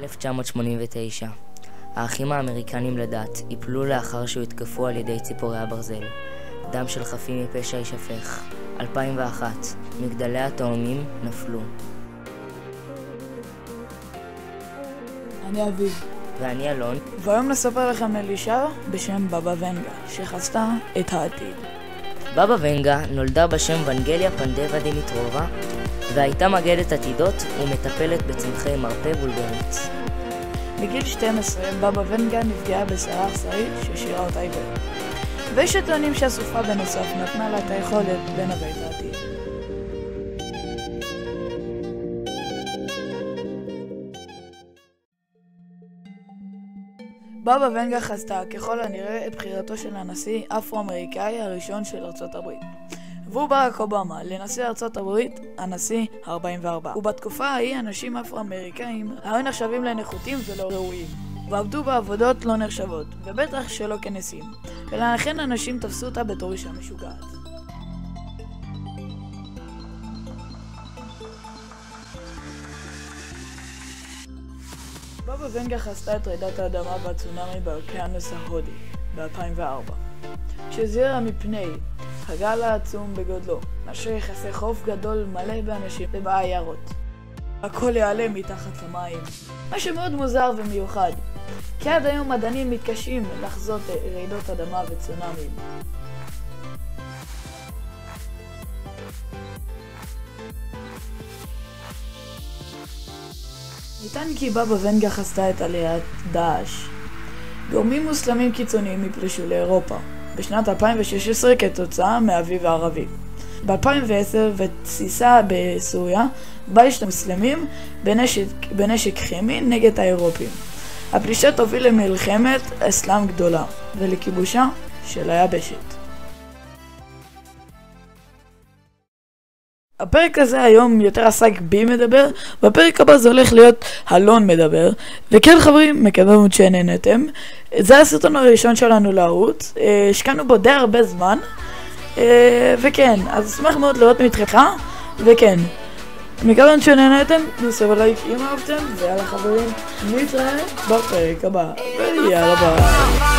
1989. האחים האמריקנים לדת יפלו לאחר שהותקפו על ידי ציפורי הברזל. דם של חפים מפשע יישפך. 2001. מגדלי התאומים נפלו. אני אביב. ואני אלון. והיום נספר לכם על אישה בשם בבא ונגה, שחזתה את העתיד. בבא ונגה נולדה בשם ונגליה פנדבה דימיטרובה, והייתה מגדת עתידות ומטפלת בצמחי מרפא בולגרית. בגיל 12 בבא ונגה נפגעה בסערה אכזרית ששירה אותה עיוורת. ויש הטוענים שהסופה בנוסף נתנה לה את היכולת לנבא את העתיד. בבא ונגה חזתה ככל הנראה את בחירתו של הנשיא אפרו-אמריקאי הראשון של ארצות הברית, והוא ברק אובמה, לנשיא ארצות הברית הנשיא ה-44. ובתקופה ההיא אנשים אפרו-אמריקאים היו נחשבים לנחותים ולא ראויים, ועבדו בעבודות לא נחשבות, ובטח שלא כנשיאים, ולכן אנשים תפסו אותה בתור אישה משוגעת. בבא ונגה חזתה את רעידת האדמה והצונאמי באוקיינוס ההודי ב-2004, שהזהירה מפני הגל העצום בגודלו, אשר יכסה חוף גדול מלא באנשים ובעיירות. הכל יעלה מתחת למים, מה שמאוד מוזר ומיוחד, כי עד היום מדענים מתקשים לחזות רעידות אדמה וצונאמים. ניתן כי בבא ונגה חזתה את עליית דאעש. גורמים מוסלמים קיצוניים יפלשו לאירופה בשנת 2016 כתוצאה מהאביב הערבי. ב-2010 ותסיסה בסוריה בה יש מוסלמים בנשק כימי נגד האירופים. הפלישה תוביל למלחמת אסלאם גדולה ולכיבושה של היבשת. הפרק הזה היום יותר עסק בי מדבר, בפרק הבא זה הולך להיות אלון מדבר. וכן חברים, מקווה מאוד שנהנתם. זה הסרטון הראשון שלנו לערוץ, השקענו בו די הרבה זמן, וכן, אז אשמח מאוד לראות מתחילתך, וכן, מקווה מאוד שנהנתם, תנסו לייק אם אהבתם, ויאללה חברים, נתראה בפרק הבא, ויאללה ביי.